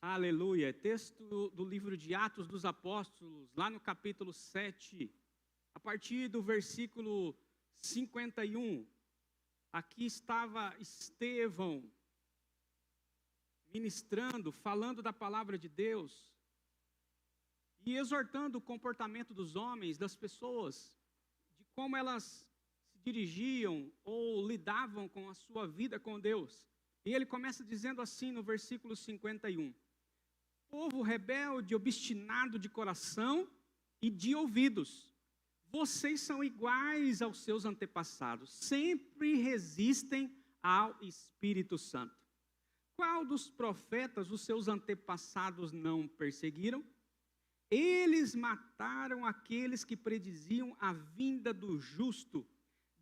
Aleluia. Texto do livro de Atos dos Apóstolos, lá no capítulo 7, a partir do versículo 51. Aqui estava Estevão ministrando, falando da palavra de Deus e exortando o comportamento dos homens, das pessoas, de como elas se dirigiam ou lidavam com a sua vida com Deus. E ele começa dizendo assim no versículo 51. Povo rebelde, obstinado de coração e de ouvidos, vocês são iguais aos seus antepassados, sempre resistem ao Espírito Santo. Qual dos profetas os seus antepassados não perseguiram? Eles mataram aqueles que prediziam a vinda do justo,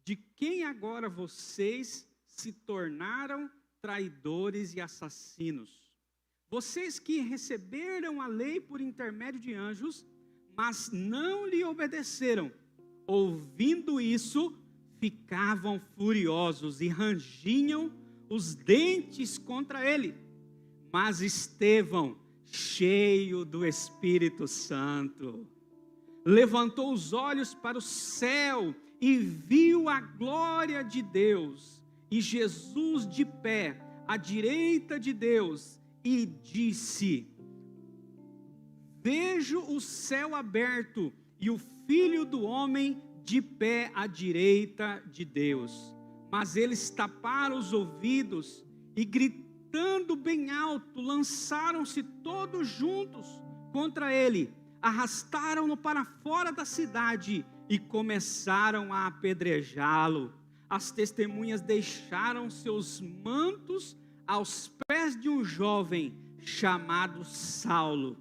de quem agora vocês se tornaram traidores e assassinos. Vocês que receberam a lei por intermédio de anjos, mas não lhe obedeceram, ouvindo isso, ficavam furiosos e rangiam os dentes contra ele. Mas Estevão, cheio do Espírito Santo, levantou os olhos para o céu e viu a glória de Deus e Jesus de pé à direita de Deus, e disse: vejo o céu aberto e o Filho do Homem de pé à direita de Deus. Mas eles taparam os ouvidos e, gritando bem alto, lançaram-se todos juntos contra ele, arrastaram-no para fora da cidade e começaram a apedrejá-lo. As testemunhas deixaram seus mantos aos pés de um jovem chamado Saulo.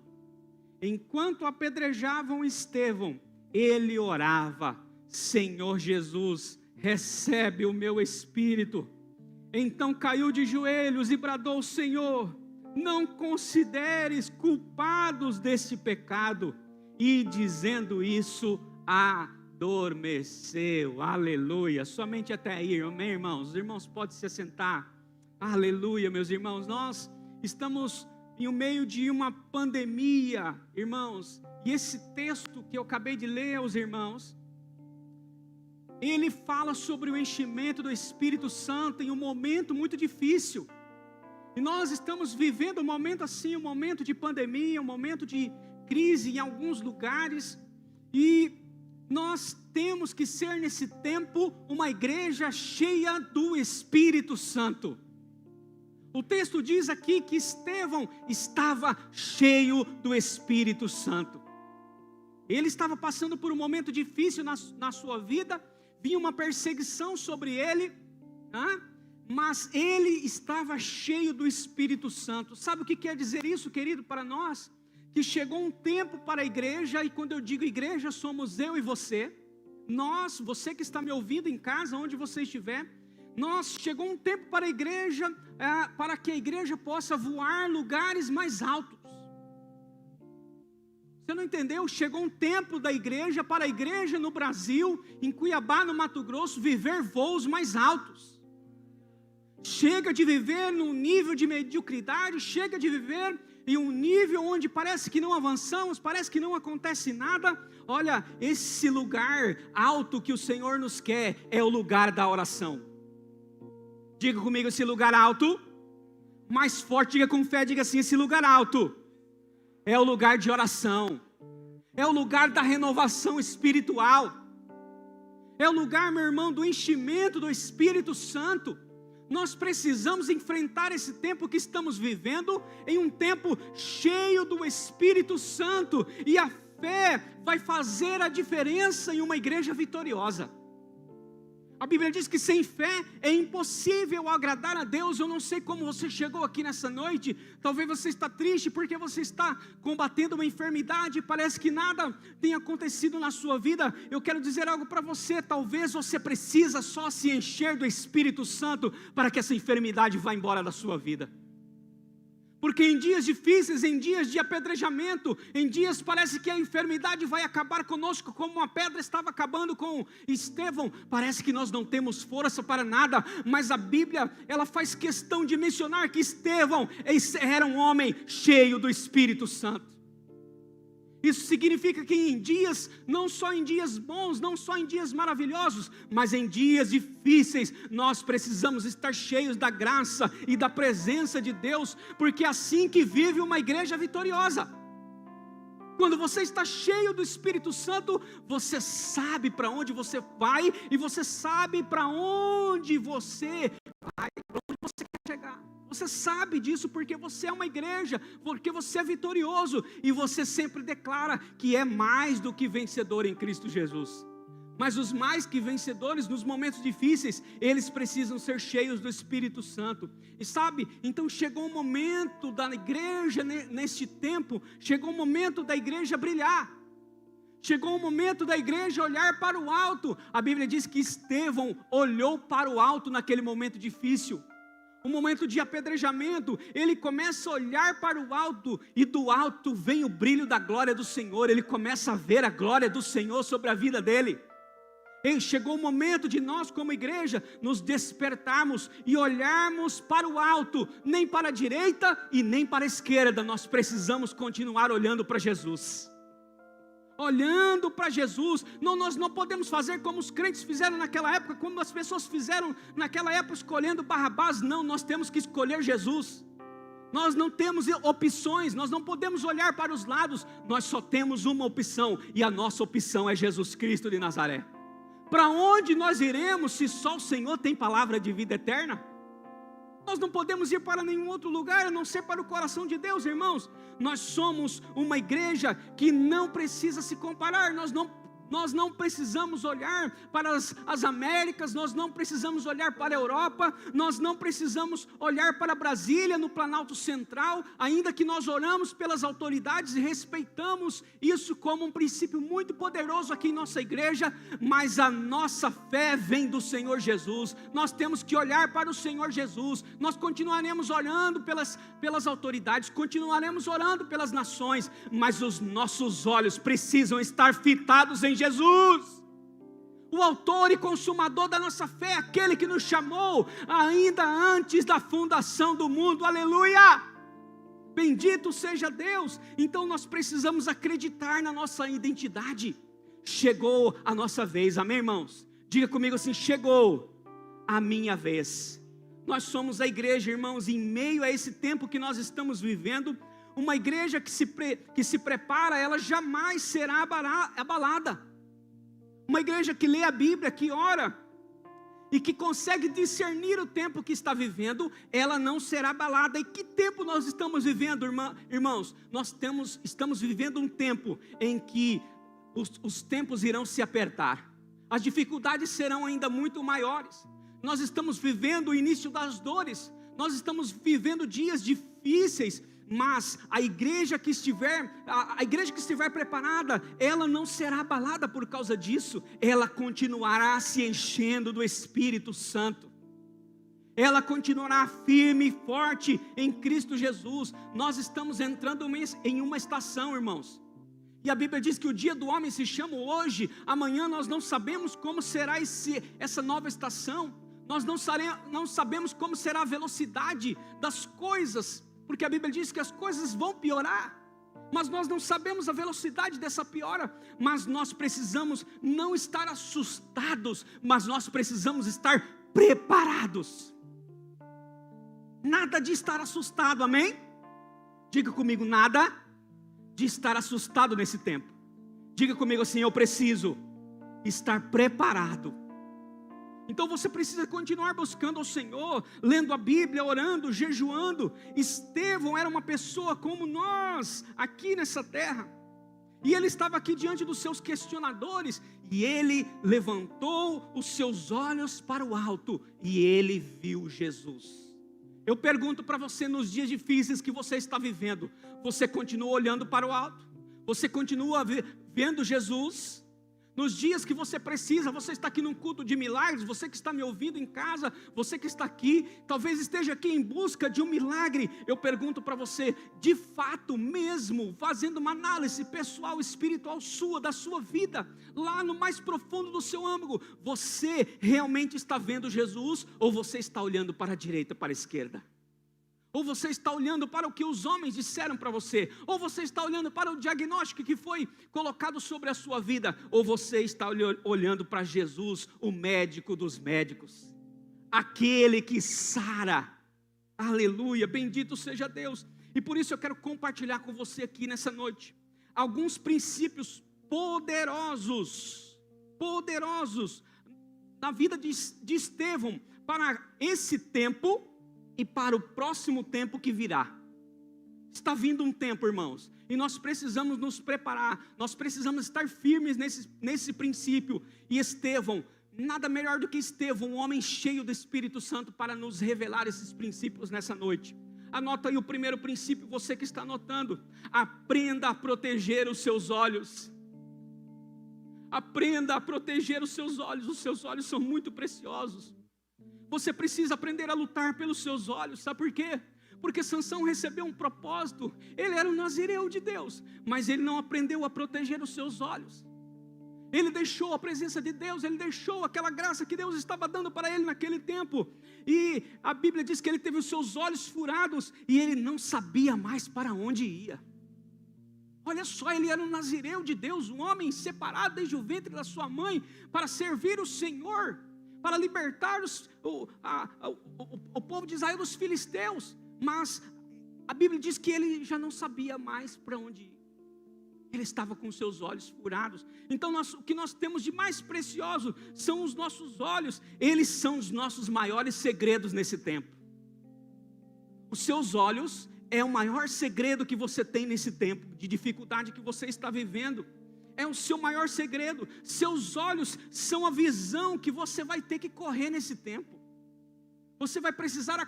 Enquanto apedrejavam Estevão, ele orava: Senhor Jesus, recebe o meu espírito. Então caiu de joelhos e bradou: Senhor, não consideres culpados desse pecado. E dizendo isso, adormeceu. Aleluia. Somente até aí, amém, irmãos? Os irmãos podem se assentar. Aleluia, meus irmãos. Nós estamos em meio de uma pandemia, irmãos. E esse texto que eu acabei de ler aos irmãos, ele fala sobre o enchimento do Espírito Santo em um momento muito difícil. E nós estamos vivendo um momento assim, um momento de pandemia, um momento de crise em alguns lugares. E nós temos que ser nesse tempo uma igreja cheia do Espírito Santo. O texto diz aqui que Estevão estava cheio do Espírito Santo. Ele estava passando por um momento difícil na sua vida, vinha uma perseguição sobre ele, mas ele estava cheio do Espírito Santo. Sabe o que quer dizer isso, querido, para nós? Que chegou um tempo para a igreja, e quando eu digo igreja, somos eu e você. Nós, você que está me ouvindo em casa, onde você estiver, chegou um tempo para a igreja, para que a igreja possa voar lugares mais altos. Você não entendeu? Chegou um tempo da igreja, para a igreja no Brasil, em Cuiabá, no Mato Grosso, viver voos mais altos. Chega de viver num nível de mediocridade, chega de viver em um nível onde parece que não avançamos, parece que não acontece nada. Olha, esse lugar alto que o Senhor nos quer é o lugar da oração. Diga comigo, esse lugar alto. Mais forte, diga com fé, diga assim: esse lugar alto é o lugar de oração, é o lugar da renovação espiritual, é o lugar, meu irmão, do enchimento do Espírito Santo. Nós precisamos enfrentar esse tempo que estamos vivendo, em um tempo cheio do Espírito Santo, e a fé vai fazer a diferença em uma igreja vitoriosa. A Bíblia diz que sem fé é impossível agradar a Deus. Eu não sei como você chegou aqui nessa noite. Talvez você está triste porque você está combatendo uma enfermidade. Parece que nada tem acontecido na sua vida. Eu quero dizer algo para você. Talvez você precisa só se encher do Espírito Santo para que essa enfermidade vá embora da sua vida. Porque em dias difíceis, em dias de apedrejamento, em dias parece que a enfermidade vai acabar conosco, como uma pedra estava acabando com Estevão. Parece que nós não temos força para nada, mas a Bíblia, ela faz questão de mencionar que Estevão era um homem cheio do Espírito Santo. Isso significa que em dias, não só em dias bons, não só em dias maravilhosos, mas em dias difíceis, nós precisamos estar cheios da graça e da presença de Deus, porque é assim que vive uma igreja vitoriosa. Quando você está cheio do Espírito Santo, você sabe para onde você vai, e você sabe para onde você vai, para onde você quer chegar. Você sabe disso porque você é uma igreja, porque você é vitorioso, e você sempre declara que é mais do que vencedor em Cristo Jesus. Mas os mais que vencedores nos momentos difíceis, eles precisam ser cheios do Espírito Santo. E sabe, então chegou o momento da igreja, neste tempo, chegou o momento da igreja brilhar. Chegou o momento da igreja olhar para o alto. A Bíblia diz que Estevão olhou para o alto naquele momento difícil. Um momento de apedrejamento, ele começa a olhar para o alto, e do alto vem o brilho da glória do Senhor. Ele começa a ver a glória do Senhor sobre a vida dele. E chegou o momento de nós como igreja nos despertarmos e olharmos para o alto, nem para a direita e nem para a esquerda. Nós precisamos continuar olhando para Jesus. Olhando para Jesus. Não, nós não podemos fazer como os crentes fizeram naquela época, como as pessoas fizeram naquela época, escolhendo Barrabás. Não, nós temos que escolher Jesus. Nós não temos opções, nós não podemos olhar para os lados, nós só temos uma opção, e a nossa opção é Jesus Cristo de Nazaré. Para onde nós iremos se só o Senhor tem palavra de vida eterna? Nós não podemos ir para nenhum outro lugar a não ser para o coração de Deus, irmãos. Nós somos uma igreja que não precisa se comparar. Nós não precisamos olhar para as Américas, nós não precisamos olhar para a Europa, nós não precisamos olhar para Brasília, no Planalto Central, ainda que nós oramos pelas autoridades e respeitamos isso como um princípio muito poderoso aqui em nossa igreja, mas a nossa fé vem do Senhor Jesus. Nós temos que olhar para o Senhor Jesus. Nós continuaremos orando pelas autoridades, continuaremos orando pelas nações, mas os nossos olhos precisam estar fitados em Jesus, o autor e consumador da nossa fé, aquele que nos chamou ainda antes da fundação do mundo. Aleluia! Bendito seja Deus. Então nós precisamos acreditar na nossa identidade. Chegou a nossa vez, amém, irmãos? Diga comigo assim: chegou a minha vez. Nós somos a igreja, irmãos, em meio a esse tempo que nós estamos vivendo, uma igreja que se prepara, ela jamais será abalada. Uma igreja que lê a Bíblia, que ora, e que consegue discernir o tempo que está vivendo, ela não será abalada. E que tempo nós estamos vivendo, irmãos? Nós estamos vivendo um tempo em que os tempos irão se apertar. As dificuldades serão ainda muito maiores. Nós estamos vivendo o início das dores. Nós estamos vivendo dias difíceis. Mas a igreja que estiver preparada, ela não será abalada por causa disso. Ela continuará se enchendo do Espírito Santo. Ela continuará firme e forte em Cristo Jesus. Nós estamos entrando em uma estação, irmãos. E a Bíblia diz que o dia do homem se chama hoje. Amanhã nós não sabemos como será essa nova estação. Nós não sabemos como será a velocidade das coisas, porque a Bíblia diz que as coisas vão piorar, mas nós não sabemos a velocidade dessa piora. Mas nós precisamos não estar assustados, mas nós precisamos estar preparados. Nada de estar assustado, amém? Diga comigo: nada de estar assustado nesse tempo. Diga comigo assim: eu preciso estar preparado. Então você precisa continuar buscando ao Senhor, lendo a Bíblia, orando, jejuando. Estevão era uma pessoa como nós, aqui nessa terra. E ele estava aqui diante dos seus questionadores, e ele levantou os seus olhos para o alto, e ele viu Jesus. Eu pergunto para você, nos dias difíceis que você está vivendo, você continua olhando para o alto? Você continua vendo Jesus? Nos dias que você precisa, você está aqui num culto de milagres, você que está me ouvindo em casa, você que está aqui, talvez esteja aqui em busca de um milagre. Eu pergunto para você, de fato mesmo, fazendo uma análise pessoal, espiritual sua, da sua vida, lá no mais profundo do seu âmago, você realmente está vendo Jesus, ou você está olhando para a direita, para a esquerda? Ou você está olhando para o que os homens disseram para você? Ou você está olhando para o diagnóstico que foi colocado sobre a sua vida? Ou você está olhando para Jesus, o médico dos médicos? Aquele que sara. Aleluia, bendito seja Deus. E por isso eu quero compartilhar com você aqui nessa noite alguns princípios poderosos na vida de Estevão para esse tempo e para o próximo tempo que virá. Está vindo um tempo, irmãos, e nós precisamos nos preparar, nós precisamos estar firmes nesse princípio. E Estevão, nada melhor do que Estevão, um homem cheio do Espírito Santo, para nos revelar esses princípios nessa noite. Anota aí o primeiro princípio, você que está anotando: aprenda a proteger os seus olhos. Aprenda a proteger os seus olhos são muito preciosos. Você precisa aprender a lutar pelos seus olhos, sabe por quê? Porque Sansão recebeu um propósito, ele era um nazireu de Deus, mas ele não aprendeu a proteger os seus olhos. Ele deixou a presença de Deus, ele deixou aquela graça que Deus estava dando para ele naquele tempo, e a Bíblia diz que ele teve os seus olhos furados, e ele não sabia mais para onde ia. Olha só, ele era um nazireu de Deus, um homem separado desde o ventre da sua mãe, para servir o Senhor, para libertar o povo de Israel dos filisteus. Mas a Bíblia diz que ele já não sabia mais para onde ir. Ele estava com os seus olhos furados. Então o que nós temos de mais precioso são os nossos olhos. Eles são os nossos maiores segredos nesse tempo. Os seus olhos é o maior segredo que você tem nesse tempo de dificuldade que você está vivendo. É o seu maior segredo. Seus olhos são a visão que você vai ter que correr nesse tempo. Você vai precisar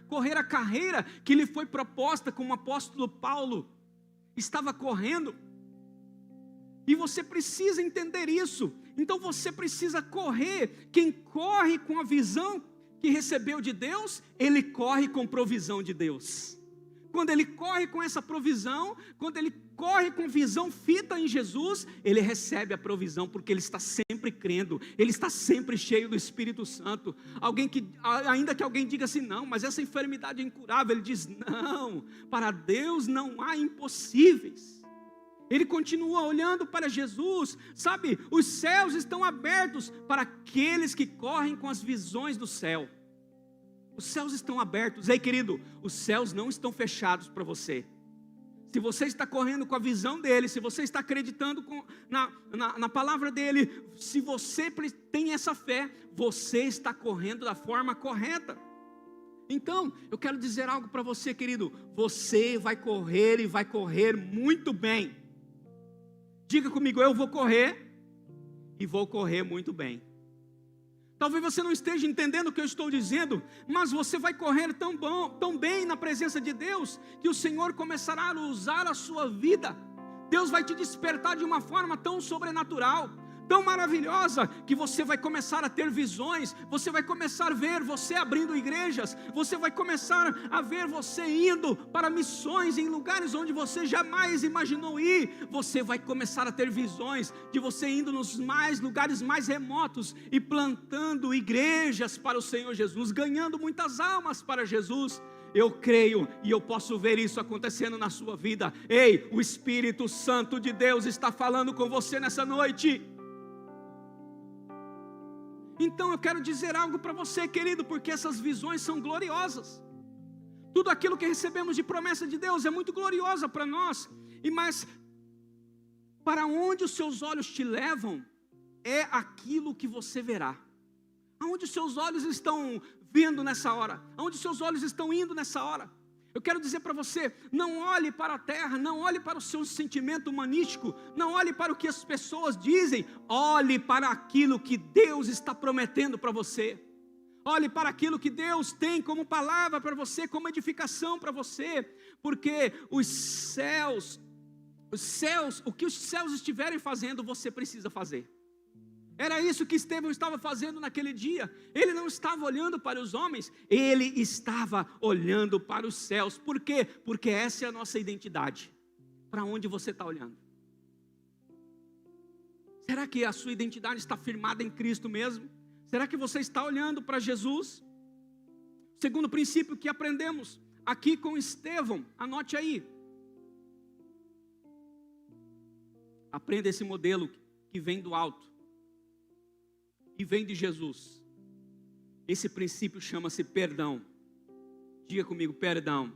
correr a carreira que lhe foi proposta, como o apóstolo Paulo estava correndo. E você precisa entender isso. Então você precisa correr. Quem corre com a visão que recebeu de Deus, ele corre com provisão de Deus. Quando ele corre com essa provisão, quando ele corre com visão fita em Jesus, ele recebe a provisão, porque ele está sempre crendo, ele está sempre cheio do Espírito Santo. Ainda que alguém diga assim, não, mas essa enfermidade é incurável, ele diz, não, para Deus não há impossíveis. Ele continua olhando para Jesus, sabe, os céus estão abertos para aqueles que correm com as visões do céu. Os céus estão abertos. Ei, querido, os céus não estão fechados para você. Se você está correndo com a visão dele, se você está acreditando na palavra dele, se você tem essa fé, você está correndo da forma correta. Então, eu quero dizer algo para você, querido. Você vai correr e vai correr muito bem. Diga comigo, eu vou correr e vou correr muito bem. Talvez você não esteja entendendo o que eu estou dizendo, mas você vai correr tão bem na presença de Deus, que o Senhor começará a usar a sua vida. Deus vai te despertar de uma forma tão sobrenatural, tão maravilhosa, que você vai começar a ter visões, você vai começar a ver você abrindo igrejas, você vai começar a ver você indo para missões em lugares onde você jamais imaginou ir. Você vai começar a ter visões de você indo nos lugares mais remotos e plantando igrejas para o Senhor Jesus, ganhando muitas almas para Jesus. Eu creio e eu posso ver isso acontecendo na sua vida. Ei, o Espírito Santo de Deus está falando com você nessa noite. Então eu quero dizer algo para você, querido, porque essas visões são gloriosas. Tudo aquilo que recebemos de promessa de Deus é muito gloriosa para nós. Mas para onde os seus olhos te levam, é aquilo que você verá. Aonde os seus olhos estão vendo nessa hora? Aonde os seus olhos estão indo nessa hora? Eu quero dizer para você, não olhe para a terra, não olhe para o seu sentimento humanístico, não olhe para o que as pessoas dizem, olhe para aquilo que Deus está prometendo para você. Olhe para aquilo que Deus tem como palavra para você, como edificação para você, porque os céus Os céus, o que os céus estiverem fazendo, você precisa fazer. Era isso que Estevão estava fazendo naquele dia. Ele não estava olhando para os homens, ele estava olhando para os céus. Por quê? Porque essa é a nossa identidade. Para onde você está olhando? Será que a sua identidade está firmada em Cristo mesmo? Será que você está olhando para Jesus? Segundo princípio que aprendemos aqui com Estevão, anote aí. Aprenda esse modelo que vem do alto e vem de Jesus. Esse princípio chama-se perdão. Diga comigo, perdão.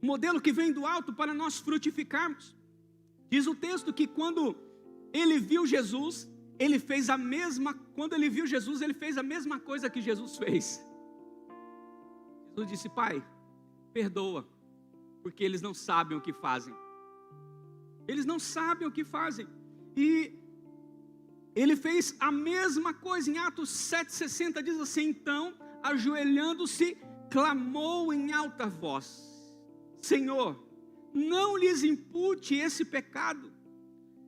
O modelo que vem do alto para nós frutificarmos. Diz o texto que quando ele viu Jesus, ele fez a mesma coisa que Jesus fez. Jesus disse: Pai, perdoa, porque eles não sabem o que fazem. Eles não sabem o que fazem. E ele fez a mesma coisa em Atos 7,60, diz assim: então, ajoelhando-se, clamou em alta voz: Senhor, não lhes impute esse pecado.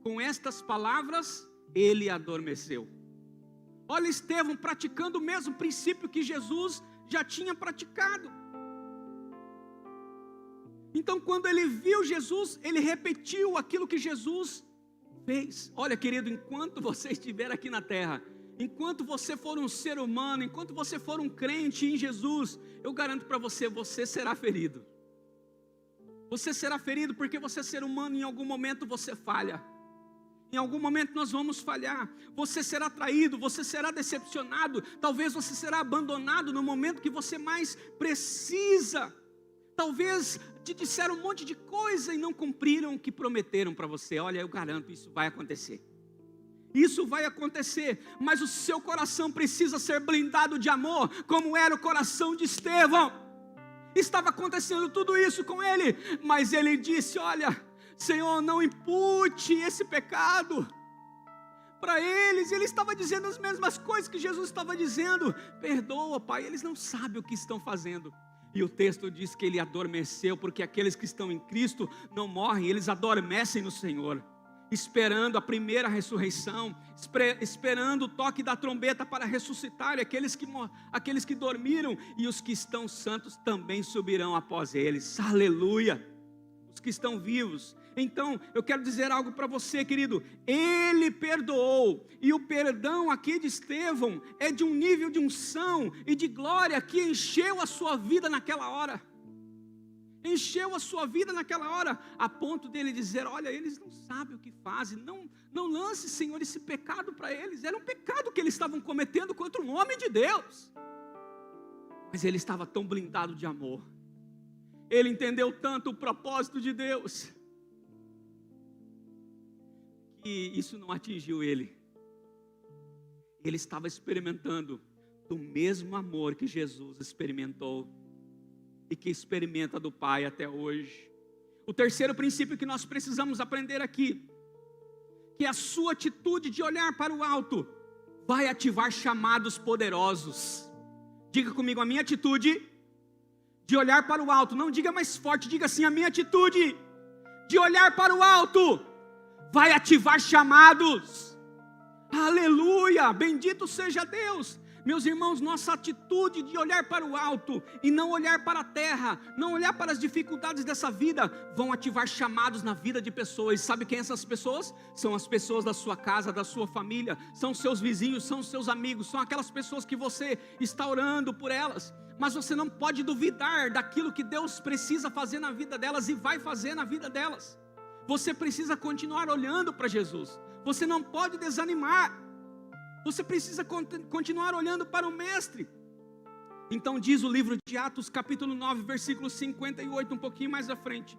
Com estas palavras, ele adormeceu. Olha Estevão praticando o mesmo princípio que Jesus já tinha praticado. Então, quando ele viu Jesus, ele repetiu aquilo que Jesus fez. Olha, querido, enquanto você estiver aqui na terra, enquanto você for um ser humano, enquanto você for um crente em Jesus, eu garanto para você, você será ferido. Você será ferido porque você é ser humano, em algum momento você falha. Em algum momento nós vamos falhar. Você será traído, você será decepcionado, talvez você será abandonado no momento que você mais precisa. Talvez te disseram um monte de coisa e não cumpriram o que prometeram para você. Olha, eu garanto, isso vai acontecer. Isso vai acontecer, mas o seu coração precisa ser blindado de amor, como era o coração de Estevão. Estava acontecendo tudo isso com ele, mas ele disse: olha, Senhor, não impute esse pecado para eles. Ele estava dizendo as mesmas coisas que Jesus estava dizendo: perdoa, Pai, eles não sabem o que estão fazendo. E o texto diz que ele adormeceu, porque aqueles que estão em Cristo não morrem, eles adormecem no Senhor, esperando a primeira ressurreição, esperando o toque da trombeta para ressuscitar. Aqueles que dormiram e os que estão santos também subirão após eles. Aleluia! Os que estão vivos. Então, eu quero dizer algo para você, querido. Ele perdoou, e o perdão aqui de Estevão é de um nível de unção e de glória que encheu a sua vida naquela hora. Encheu a sua vida naquela hora, a ponto dele dizer: olha, eles não sabem o que fazem, não lance, Senhor, esse pecado para eles. Era um pecado que eles estavam cometendo contra um homem de Deus, mas ele estava tão blindado de amor, ele entendeu tanto o propósito de Deus, que isso não atingiu ele. Ele estava experimentando do mesmo amor que Jesus experimentou e que experimenta do Pai até hoje. O terceiro princípio que nós precisamos aprender aqui, que a sua atitude de olhar para o alto vai ativar chamados poderosos. Diga comigo, a minha atitude de olhar para o alto. Não diga mais forte, diga assim: a minha atitude de olhar para o alto vai ativar chamados. Aleluia, bendito seja Deus. Meus irmãos, nossa atitude de olhar para o alto e não olhar para a terra, não olhar para as dificuldades dessa vida, vão ativar chamados na vida de pessoas. Sabe quem são essas pessoas? São as pessoas da sua casa, da sua família, são seus vizinhos, são seus amigos, são aquelas pessoas que você está orando por elas. Mas você não pode duvidar daquilo que Deus precisa fazer na vida delas e vai fazer na vida delas. Você precisa continuar olhando para Jesus. Você não pode desanimar. Você precisa continuar olhando para o Mestre. Então diz o livro de Atos, capítulo 9, versículo 58, um pouquinho mais à frente.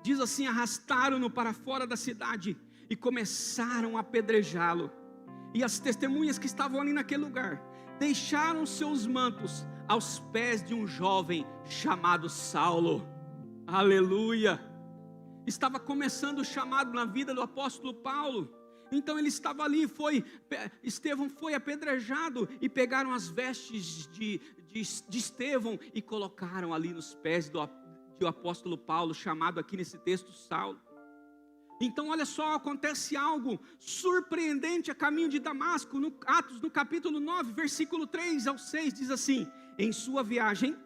Diz assim: arrastaram-no para fora da cidade e começaram a apedrejá-lo. E as testemunhas que estavam ali naquele lugar deixaram seus mantos aos pés de um jovem chamado Saulo. Aleluia! Estava começando o chamado na vida do apóstolo Paulo. Então ele estava ali, Estevão foi apedrejado, e pegaram as vestes de Estevão e colocaram ali nos pés de que o apóstolo Paulo, chamado aqui nesse texto Saulo. Então olha só, acontece algo surpreendente a caminho de Damasco, no Atos, no capítulo 9, versículo 3 ao 6, diz assim: em sua viagem,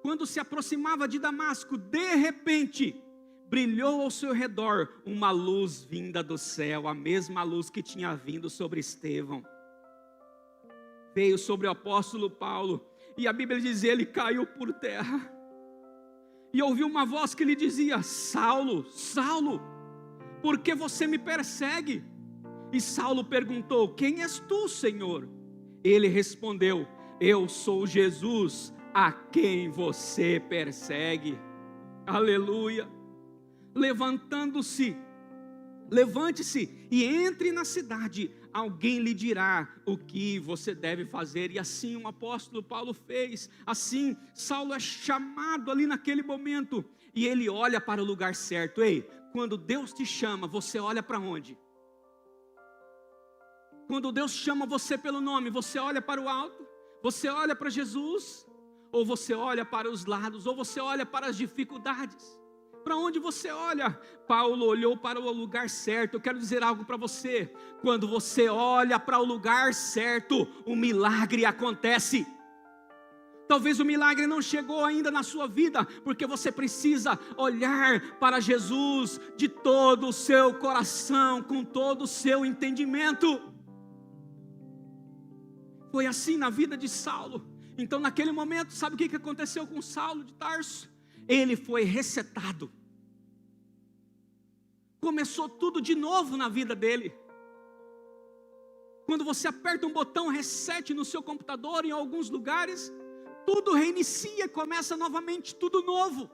quando se aproximava de Damasco, de repente, brilhou ao seu redor uma luz vinda do céu, a mesma luz que tinha vindo sobre Estevão. Veio sobre o apóstolo Paulo, e a Bíblia diz, ele caiu por terra, e ouviu uma voz que lhe dizia: Saulo, Saulo, por que você me persegue? E Saulo perguntou: quem és tu, Senhor? Ele respondeu: eu sou Jesus, a quem você persegue. Aleluia. Levante-se e entre na cidade, alguém lhe dirá o que você deve fazer. E assim o apóstolo Paulo fez. Assim Saulo é chamado ali naquele momento, e ele olha para o lugar certo. Ei, quando Deus te chama, você olha para onde? Quando Deus chama você pelo nome, você olha para o alto? Você olha para Jesus? Ou você olha para os lados? Ou você olha para as dificuldades? Para onde você olha? Paulo olhou para o lugar certo. Eu quero dizer algo para você: quando você olha para o lugar certo, o milagre acontece. Talvez o milagre não chegou ainda na sua vida, porque você precisa olhar para Jesus de todo o seu coração, com todo o seu entendimento. Foi assim na vida de Saulo. Então naquele momento, sabe o que aconteceu com Saulo de Tarso? Ele foi resetado. Começou tudo de novo na vida dele. Quando você aperta um botão reset no seu computador, em alguns lugares, tudo reinicia, começa novamente tudo novo.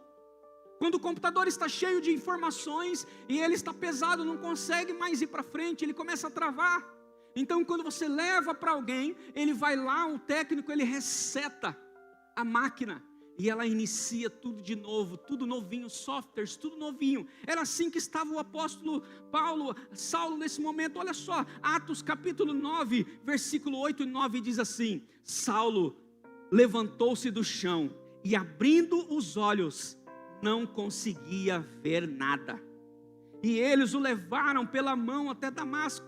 Quando o computador está cheio de informações e ele está pesado, não consegue mais ir para frente, ele começa a travar. Então quando você leva para alguém, ele vai lá, um técnico, ele reseta a máquina e ela inicia tudo de novo, tudo novinho, softwares, tudo novinho. Era assim que estava o apóstolo Saulo nesse momento. Olha só, Atos capítulo 9, versículo 8 e 9 diz assim: Saulo levantou-se do chão e, abrindo os olhos, não conseguia ver nada. E eles o levaram pela mão até Damasco.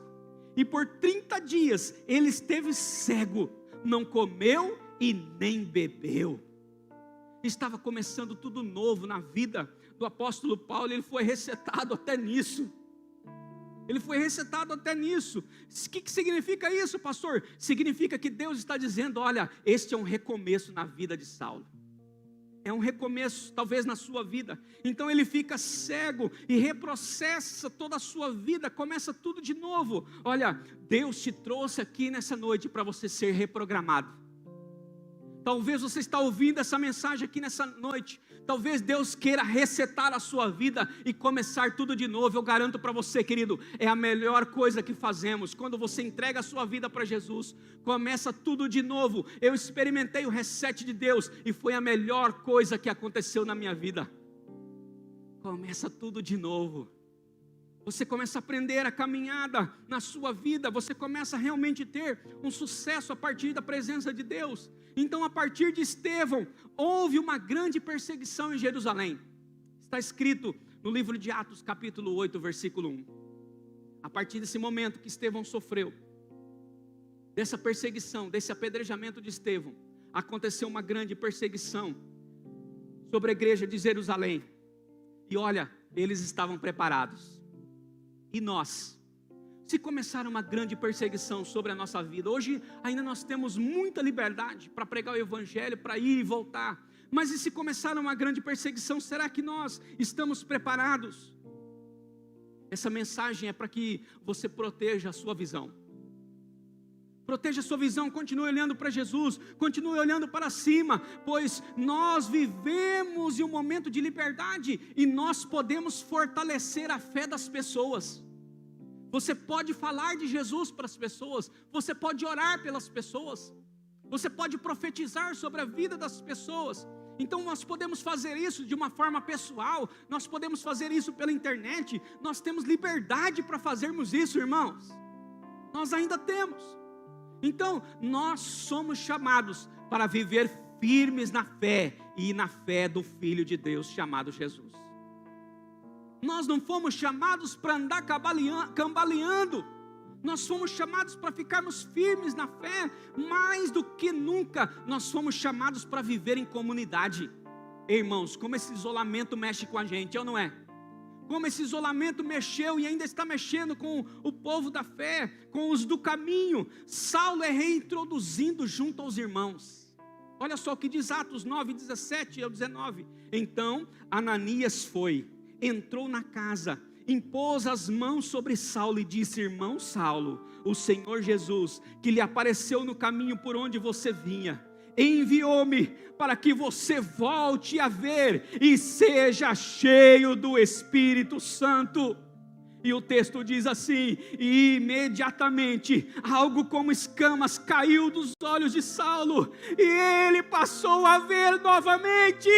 E por 30 dias ele esteve cego, não comeu e nem bebeu. Estava começando tudo novo na vida do apóstolo Paulo. Ele foi resetado até nisso. Ele foi resetado até nisso. O que significa isso, pastor? Significa que Deus está dizendo: olha, este é um recomeço na vida de Saulo. É um recomeço, talvez na sua vida. Então ele fica cego e reprocessa toda a sua vida, começa tudo de novo. Olha, Deus te trouxe aqui nessa noite para você ser reprogramado. Talvez você está ouvindo essa mensagem aqui nessa noite. Talvez Deus queira resetar a sua vida e começar tudo de novo. Eu garanto para você, querido, é a melhor coisa que fazemos. Quando você entrega a sua vida para Jesus, começa tudo de novo. Eu experimentei o reset de Deus e foi a melhor coisa que aconteceu na minha vida. Começa tudo de novo. Você começa a aprender a caminhada na sua vida. Você começa a realmente ter um sucesso a partir da presença de Deus. Então, a partir de Estevão, houve uma grande perseguição em Jerusalém. Está escrito no livro de Atos, capítulo 8, versículo 1. A partir desse momento que Estevão sofreu, dessa perseguição, desse apedrejamento de Estevão, aconteceu uma grande perseguição sobre a igreja de Jerusalém. E olha, eles estavam preparados. E nós? Se começar uma grande perseguição sobre a nossa vida, hoje ainda nós temos muita liberdade para pregar o evangelho, para ir e voltar, mas e se começar uma grande perseguição, será que nós estamos preparados? Essa mensagem é para que você proteja a sua visão. Proteja a sua visão, continue olhando para Jesus, continue olhando para cima, pois nós vivemos em um momento de liberdade e nós podemos fortalecer a fé das pessoas. Você pode falar de Jesus para as pessoas, você pode orar pelas pessoas, você pode profetizar sobre a vida das pessoas. Então nós podemos fazer isso de uma forma pessoal, nós podemos fazer isso pela internet, nós temos liberdade para fazermos isso, irmãos. Nós ainda temos. Então nós somos chamados para viver firmes na fé e na fé do Filho de Deus chamado Jesus. Nós não fomos chamados para andar cambaleando. Nós fomos chamados para ficarmos firmes na fé. Mais do que nunca, nós fomos chamados para viver em comunidade. Irmãos, como esse isolamento mexe com a gente, ou não é? Como esse isolamento mexeu e ainda está mexendo com o povo da fé, com os do caminho. Saulo é reintroduzindo junto aos irmãos. Olha só o que diz Atos 9, 17 ao 19. Então Ananias entrou na casa, impôs as mãos sobre Saulo e disse: irmão Saulo, o Senhor Jesus, que lhe apareceu no caminho por onde você vinha, enviou-me para que você volte a ver e seja cheio do Espírito Santo. E o texto diz assim: e imediatamente algo como escamas caiu dos olhos de Saulo, e ele passou a ver novamente.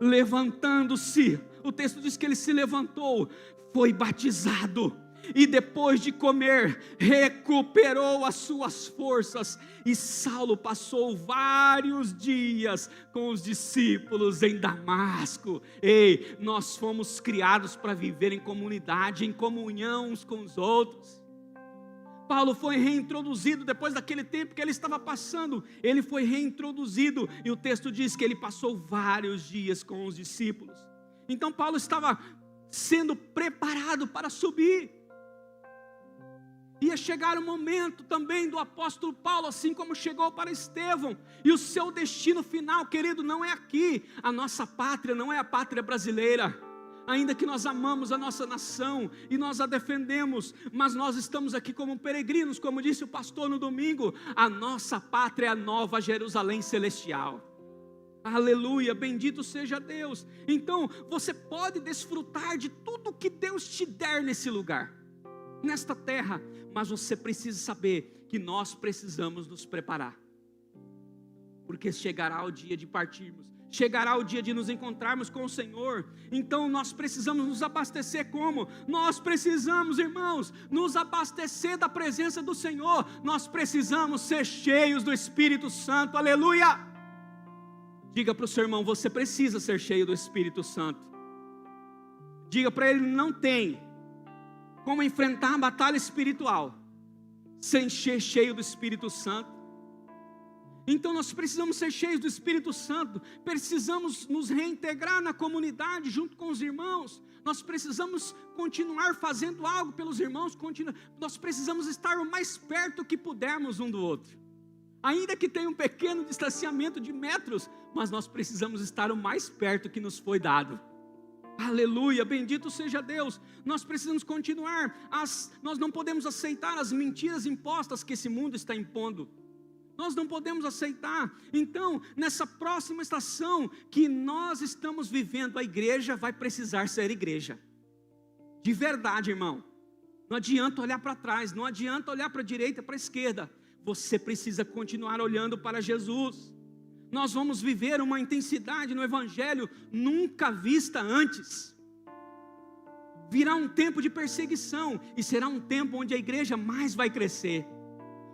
Levantando-se, o texto diz que ele se levantou, foi batizado, e depois de comer, recuperou as suas forças, e Saulo passou vários dias com os discípulos em Damasco. Ei, nós fomos criados para viver em comunidade, em comunhão uns com os outros. Paulo foi reintroduzido depois daquele tempo que ele estava passando, ele foi reintroduzido, e o texto diz que ele passou vários dias com os discípulos. Então Paulo estava sendo preparado para subir. Ia chegar o momento também do apóstolo Paulo, assim como chegou para Estevão, e o seu destino final, querido, não é aqui. A nossa pátria não é a pátria brasileira, ainda que nós amamos a nossa nação e nós a defendemos, mas nós estamos aqui como peregrinos, como disse o pastor no domingo. A nossa pátria é a nova Jerusalém celestial. Aleluia, bendito seja Deus. Então você pode desfrutar de tudo que Deus te der nesse lugar, nesta terra, mas você precisa saber que nós precisamos nos preparar, porque chegará o dia de partirmos, chegará o dia de nos encontrarmos com o Senhor. Então nós precisamos nos abastecer como? Nós precisamos, irmãos, nos abastecer da presença do Senhor. Nós precisamos ser cheios do Espírito Santo, aleluia. Diga para o seu irmão: você precisa ser cheio do Espírito Santo. Diga para ele: não tem como enfrentar a batalha espiritual sem ser cheio do Espírito Santo. Então nós precisamos ser cheios do Espírito Santo, precisamos nos reintegrar na comunidade junto com os irmãos, nós precisamos continuar fazendo algo pelos irmãos, nós precisamos estar o mais perto que pudermos um do outro, ainda que tenha um pequeno distanciamento de metros, mas nós precisamos estar o mais perto que nos foi dado. Aleluia, bendito seja Deus. Nós precisamos continuar, nós não podemos aceitar as mentiras impostas que esse mundo está impondo. Nós não podemos aceitar. Então, nessa próxima estação que nós estamos vivendo, a igreja vai precisar ser igreja. De verdade, irmão. Não adianta olhar para trás, não adianta olhar para a direita, para a esquerda. Você precisa continuar olhando para Jesus. Nós vamos viver uma intensidade no Evangelho nunca vista antes. Virá um tempo de perseguição, e será um tempo onde a igreja mais vai crescer.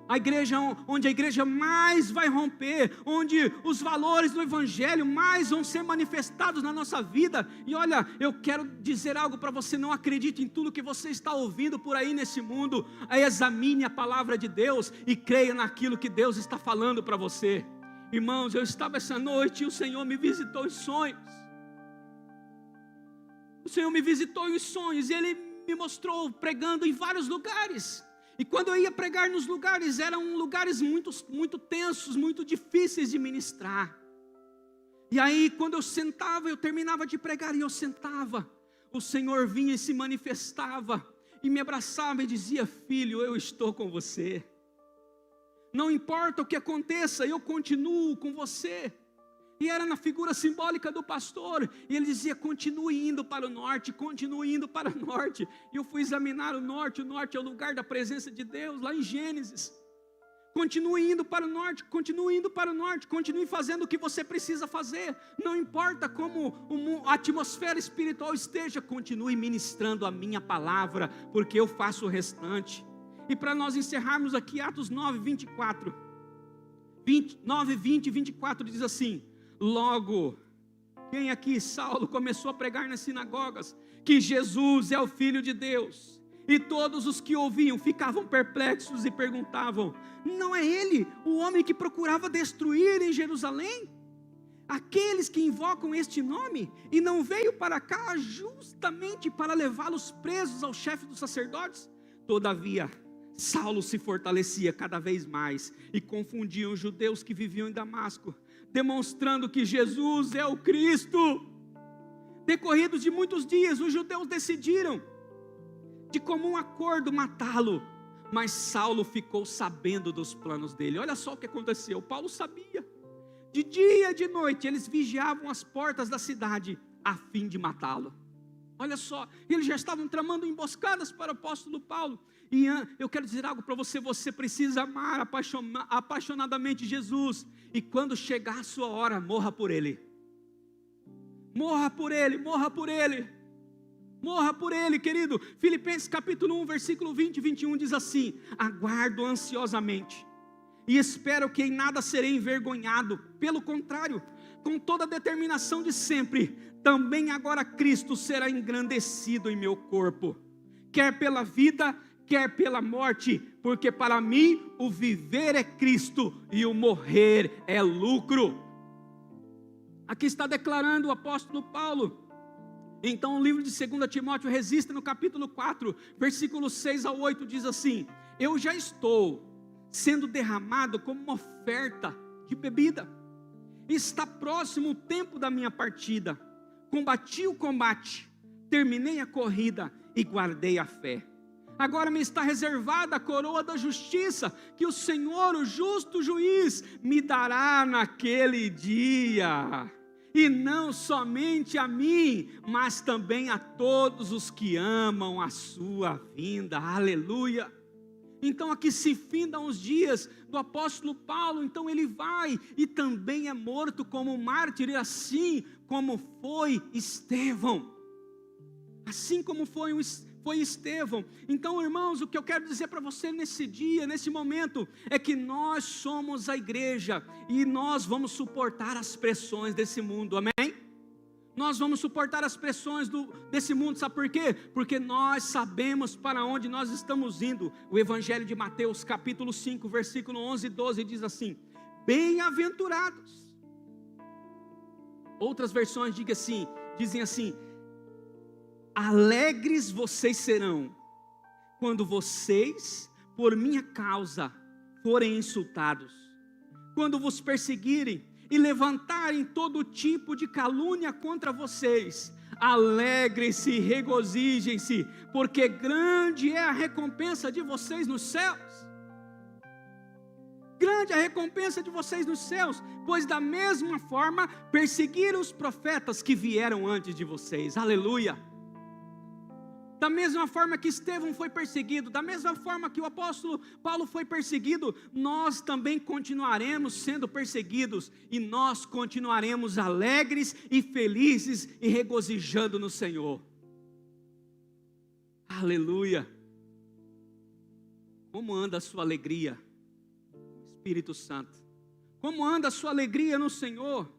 A igreja onde a igreja mais vai romper, onde os valores do Evangelho mais vão ser manifestados na nossa vida. E olha, eu quero dizer algo para você: não acredite em tudo que você está ouvindo por aí nesse mundo. Examine a palavra de Deus e creia naquilo que Deus está falando para você. Irmãos, eu estava essa noite e o Senhor me visitou em sonhos. O Senhor me visitou em sonhos e Ele me mostrou pregando em vários lugares. E quando eu ia pregar nos lugares, eram lugares muito tensos, muito difíceis de ministrar. E aí quando eu sentava, eu terminava de pregar e eu sentava, o Senhor vinha e se manifestava, e me abraçava e dizia: filho, eu estou com você. Não importa o que aconteça, eu continuo com você. E era na figura simbólica do pastor, e ele dizia: continue indo para o norte, continue indo para o norte. E eu fui examinar o norte é o lugar da presença de Deus, lá em Gênesis. Continue indo para o norte, continue indo para o norte, continue fazendo o que você precisa fazer. Não importa como a atmosfera espiritual esteja, continue ministrando a minha palavra, porque eu faço o restante. E para nós encerrarmos aqui, Atos 9, 24. 9, 20 e 24 diz assim: logo, quem aqui, Saulo, começou a pregar nas sinagogas que Jesus é o Filho de Deus, e todos os que ouviam ficavam perplexos e perguntavam: não é ele o homem que procurava destruir em Jerusalém aqueles que invocam este nome, e não veio para cá justamente para levá-los presos ao chefe dos sacerdotes? Todavia, Saulo se fortalecia cada vez mais e confundia os judeus que viviam em Damasco, demonstrando que Jesus é o Cristo. Decorridos de muitos dias, os judeus decidiram de comum acordo matá-lo, mas Saulo ficou sabendo dos planos dele. Olha só o que aconteceu. Paulo sabia. De dia e de noite eles vigiavam as portas da cidade a fim de matá-lo. Olha só, eles já estavam tramando emboscadas para o apóstolo Paulo. E eu quero dizer algo para você: você precisa amar apaixonadamente Jesus, e quando chegar a sua hora, morra por Ele. Morra por Ele, morra por Ele. Morra por Ele, querido. Filipenses capítulo 1, versículo 20 e 21 diz assim: aguardo ansiosamente e espero que em nada serei envergonhado, pelo contrário, com toda a determinação de sempre, também agora Cristo será engrandecido em meu corpo, quer pela vida, quer pela morte, porque para mim o viver é Cristo e o morrer é lucro. Aqui está declarando o apóstolo Paulo. Então o livro de 2 Timóteo registra no capítulo 4, versículos 6 a 8, diz assim: eu já estou sendo derramado como uma oferta de bebida, está próximo o tempo da minha partida. Combati o combate, terminei a corrida e guardei a fé. Agora me está reservada a coroa da justiça, que o Senhor, o justo juiz, me dará naquele dia. E não somente a mim, mas também a todos os que amam a sua vinda. Aleluia. Então aqui se findam os dias do apóstolo Paulo. Então ele vai e também é morto como mártir, e assim como foi Estevão. Assim como foi Estevão. Então, irmãos, o que eu quero dizer para você nesse dia, nesse momento, é que nós somos a igreja e nós vamos suportar as pressões desse mundo, amém? Nós vamos suportar as pressões desse mundo, sabe por quê? Porque nós sabemos para onde nós estamos indo. O Evangelho de Mateus, capítulo 5, versículo 11 e 12, diz assim: bem-aventurados. Outras versões dizem assim: alegres vocês serão, quando vocês, por minha causa, forem insultados, quando vos perseguirem e levantarem todo tipo de calúnia contra vocês. Alegrem-se e regozijem-se, porque grande é a recompensa de vocês nos céus. Grande é a recompensa de vocês nos céus, pois da mesma forma perseguiram os profetas que vieram antes de vocês. Aleluia. Da mesma forma que Estevão foi perseguido, da mesma forma que o apóstolo Paulo foi perseguido, nós também continuaremos sendo perseguidos, e nós continuaremos alegres e felizes e regozijando no Senhor. Aleluia. Como anda a sua alegria, Espírito Santo? Como anda a sua alegria no Senhor?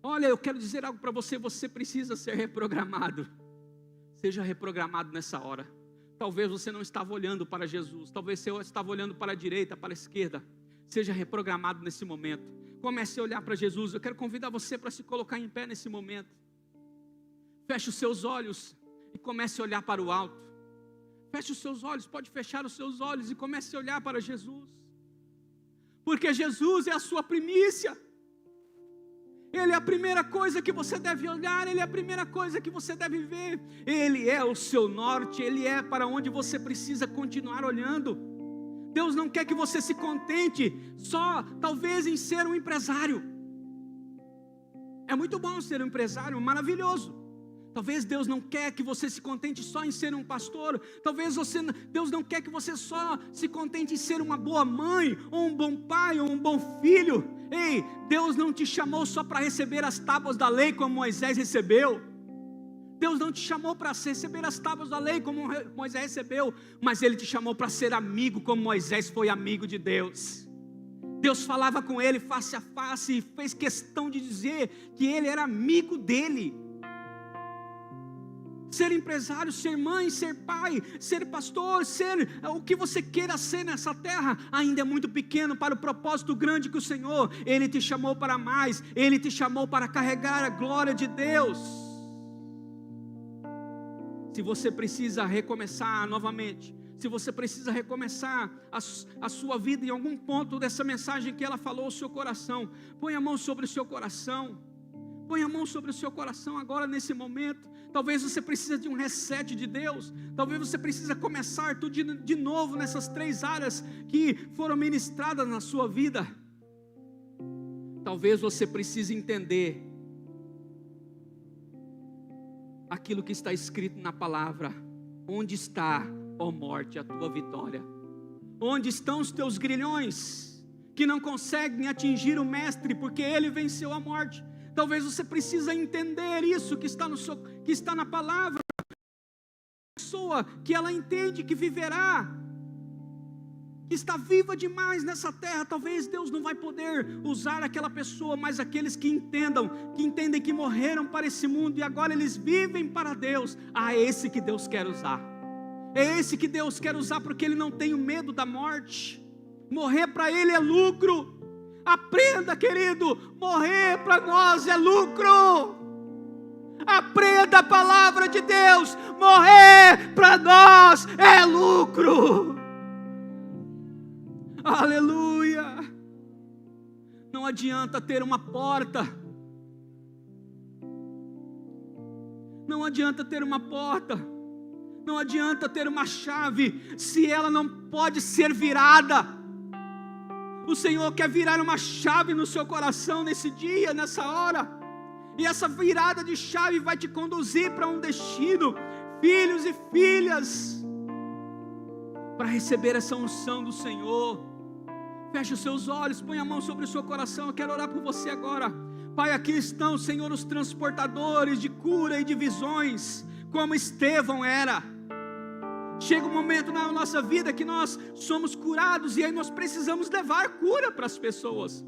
Olha, eu quero dizer algo para você: você precisa ser reprogramado. Seja reprogramado nessa hora. Talvez você não estava olhando para Jesus, talvez você estava olhando para a direita, para a esquerda. Seja reprogramado nesse momento. Comece a olhar para Jesus. Eu quero convidar você para se colocar em pé nesse momento. Feche os seus olhos e comece a olhar para o alto. Feche os seus olhos, pode fechar os seus olhos e comece a olhar para Jesus. Porque Jesus é a sua primícia. Ele é a primeira coisa que você deve olhar, Ele é a primeira coisa que você deve ver. Ele é o seu norte, Ele é para onde você precisa continuar olhando. Deus não quer que você se contente só, talvez, em ser um empresário. É muito bom ser um empresário, maravilhoso. Talvez Deus não quer que você se contente só em ser um pastor. Talvez Deus não quer que você só se contente em ser uma boa mãe, ou um bom pai, ou um bom filho. Ei, Deus não te chamou só para receber as tábuas da lei como Moisés recebeu. Deus não te chamou para receber as tábuas da lei como Moisés recebeu, mas Ele te chamou para ser amigo como Moisés foi amigo de Deus. Deus falava com ele face a face e fez questão de dizer que ele era amigo dele. Ser empresário, ser mãe, ser pai, ser pastor, ser o que você queira ser nessa terra, ainda é muito pequeno para o propósito grande que o Senhor, Ele te chamou para mais, Ele te chamou para carregar a glória de Deus. Se você precisa recomeçar novamente, se você precisa recomeçar a sua vida em algum ponto dessa mensagem que ela falou ao seu coração, põe a mão sobre o seu coração. Põe a mão sobre o seu coração agora nesse momento. Talvez você precise de um reset de Deus. Talvez você precise começar tudo de novo nessas 3 áreas que foram ministradas na sua vida. Talvez você precise entender aquilo que está escrito na palavra. Onde está, ó morte, a tua vitória? Onde estão os teus grilhões que não conseguem atingir o mestre porque ele venceu a morte? Talvez você precise entender isso que está na palavra. A pessoa que ela entende que viverá, que está viva demais nessa terra, talvez Deus não vai poder usar aquela pessoa, mas aqueles que entendem que morreram para esse mundo e agora eles vivem para Deus. É esse que Deus quer usar. É esse que Deus quer usar, porque Ele não tem o medo da morte. Morrer para Ele é lucro. Aprenda, querido, morrer para nós é lucro. Aprenda a palavra de Deus, morrer para nós é lucro. Aleluia. Não adianta ter uma porta, não adianta ter uma porta, não adianta ter uma chave, se ela não pode ser virada. O Senhor quer virar uma chave no seu coração nesse dia, nessa hora. E essa virada de chave vai te conduzir para um destino. Filhos e filhas, para receber essa unção do Senhor. Feche os seus olhos, põe a mão sobre o seu coração. Eu quero orar por você agora. Pai, aqui estão, Senhor, os transportadores de cura e de visões, como Estevão era. Chega um momento na nossa vida que nós somos curados e aí nós precisamos levar cura para as pessoas.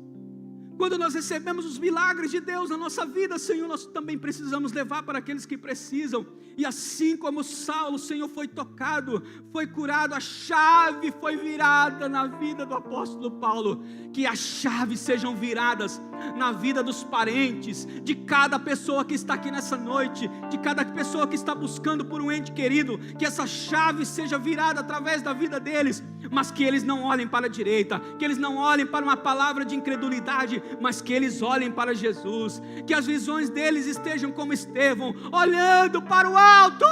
Quando nós recebemos os milagres de Deus na nossa vida, Senhor, nós também precisamos levar para aqueles que precisam. E assim como Saulo, o Senhor foi tocado, foi curado, a chave foi virada na vida do apóstolo Paulo. Que as chaves sejam viradas na vida dos parentes, de cada pessoa que está aqui nessa noite, de cada pessoa que está buscando por um ente querido, que essa chave seja virada através da vida deles, mas que eles não olhem para a direita, que eles não olhem para uma palavra de incredulidade, mas que eles olhem para Jesus, que as visões deles estejam como Estevão, olhando para o alto,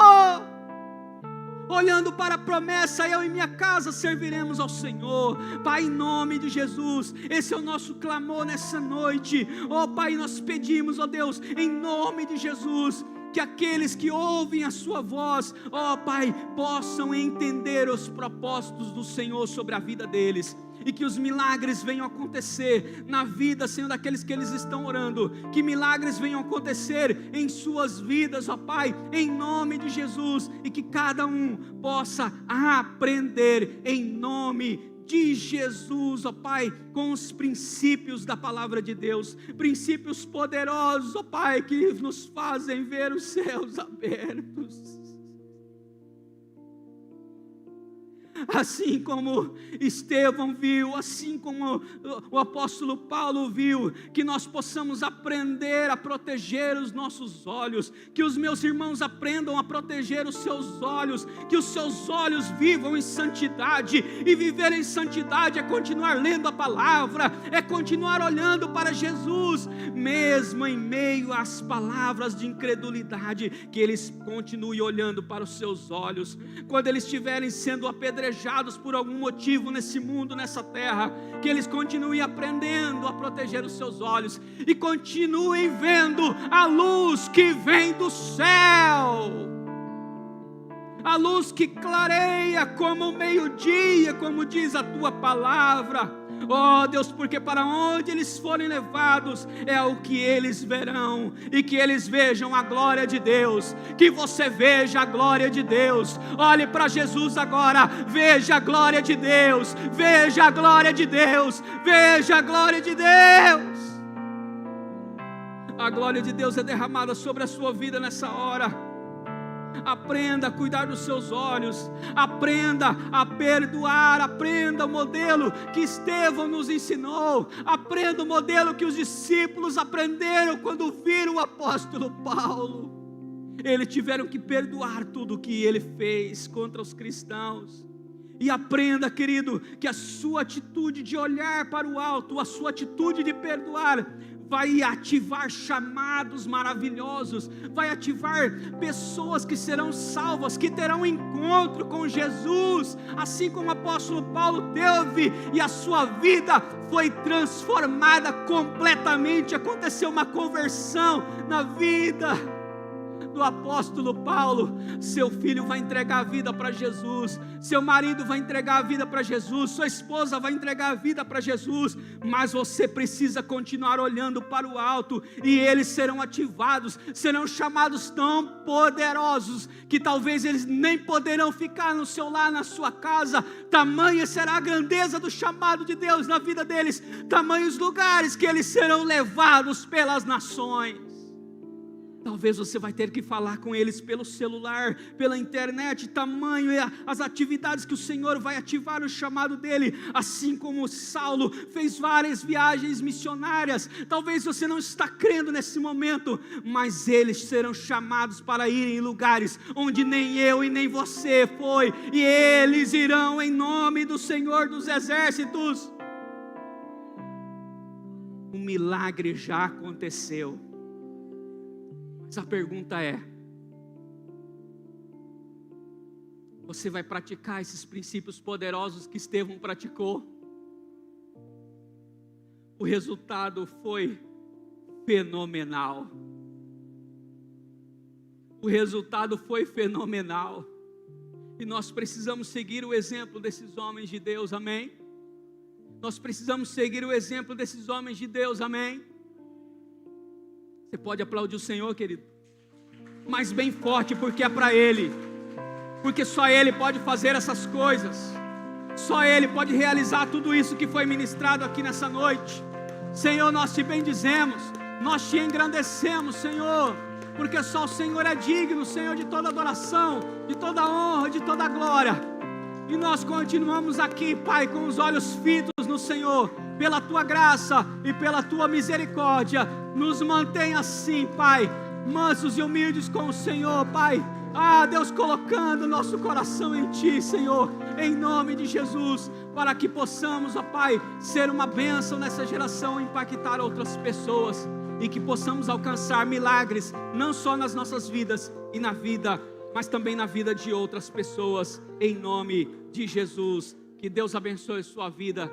olhando para a promessa: eu e minha casa serviremos ao Senhor. Pai, em nome de Jesus, esse é o nosso clamor nessa noite. Ó Pai, nós pedimos, ó Deus, em nome de Jesus, que aqueles que ouvem a sua voz, ó Pai, possam entender os propósitos do Senhor sobre a vida deles, e que os milagres venham acontecer na vida, Senhor, daqueles que eles estão orando, que milagres venham acontecer em suas vidas, ó Pai, em nome de Jesus, e que cada um possa aprender em nome de Jesus, ó Pai, com os princípios da palavra de Deus, princípios poderosos, ó Pai, que nos fazem ver os céus abertos. Assim como Estevão viu, assim como o apóstolo Paulo viu, que nós possamos aprender a proteger os nossos olhos, que os meus irmãos aprendam a proteger os seus olhos, que os seus olhos vivam em santidade, e viver em santidade é continuar lendo a palavra, é continuar olhando para Jesus, mesmo em meio às palavras de incredulidade, que eles continuem olhando para os seus olhos, quando eles estiverem sendo apedrejados por algum motivo nesse mundo, nessa terra, que eles continuem aprendendo a proteger os seus olhos, e continuem vendo a luz que vem do céu, a luz que clareia como o meio-dia, como diz a tua palavra, Oh Deus, porque para onde eles forem levados é o que eles verão, e que eles vejam a glória de Deus, que você veja a glória de Deus. Olhe para Jesus agora, veja a glória de Deus, veja a glória de Deus, veja a glória de Deus. A glória de Deus é derramada sobre a sua vida nessa hora. Aprenda a cuidar dos seus olhos, aprenda a perdoar, aprenda o modelo que Estevão nos ensinou, aprenda o modelo que os discípulos aprenderam quando viram o apóstolo Paulo. Eles tiveram que perdoar tudo o que ele fez contra os cristãos. E aprenda, querido, que a sua atitude de olhar para o alto, a sua atitude de perdoar, vai ativar chamados maravilhosos, vai ativar pessoas que serão salvas, que terão encontro com Jesus, assim como o apóstolo Paulo teve, e a sua vida foi transformada completamente. Aconteceu uma conversão na vida do apóstolo Paulo. Seu filho vai entregar a vida para Jesus, seu marido vai entregar a vida para Jesus, sua esposa vai entregar a vida para Jesus, mas você precisa continuar olhando para o alto, e eles serão ativados, serão chamados tão poderosos, que talvez eles nem poderão ficar no seu lar, na sua casa. Tamanha será a grandeza do chamado de Deus na vida deles, tamanhos lugares que eles serão levados pelas nações. Talvez você vai ter que falar com eles pelo celular, pela internet, tamanho é as atividades que o Senhor vai ativar o chamado dele, assim como Saulo fez várias viagens missionárias. Talvez você não está crendo nesse momento, mas eles serão chamados para irem em lugares onde nem eu e nem você foi, e eles irão em nome do Senhor dos Exércitos. O milagre já aconteceu. Mas a pergunta é: você vai praticar esses princípios poderosos que Estevão praticou? O resultado foi fenomenal. O resultado foi fenomenal. E nós precisamos seguir o exemplo desses homens de Deus, amém? Nós precisamos seguir o exemplo desses homens de Deus, amém? Você pode aplaudir o Senhor, querido, mas bem forte, porque é para Ele, porque só Ele pode fazer essas coisas, só Ele pode realizar tudo isso que foi ministrado aqui nessa noite. Senhor, nós te bendizemos, nós te engrandecemos, Senhor, porque só o Senhor é digno, Senhor, de toda adoração, de toda honra, de toda glória. E nós continuamos aqui, Pai, com os olhos fitos no Senhor, pela Tua graça e pela Tua misericórdia. Nos mantém assim, Pai, mansos e humildes com o Senhor, Pai. Deus, colocando nosso coração em Ti, Senhor, em nome de Jesus, para que possamos, Pai, ser uma bênção nessa geração, impactar outras pessoas, e que possamos alcançar milagres, não só nas nossas vidas e na vida, mas também na vida de outras pessoas, em nome de Jesus. Que Deus abençoe sua vida.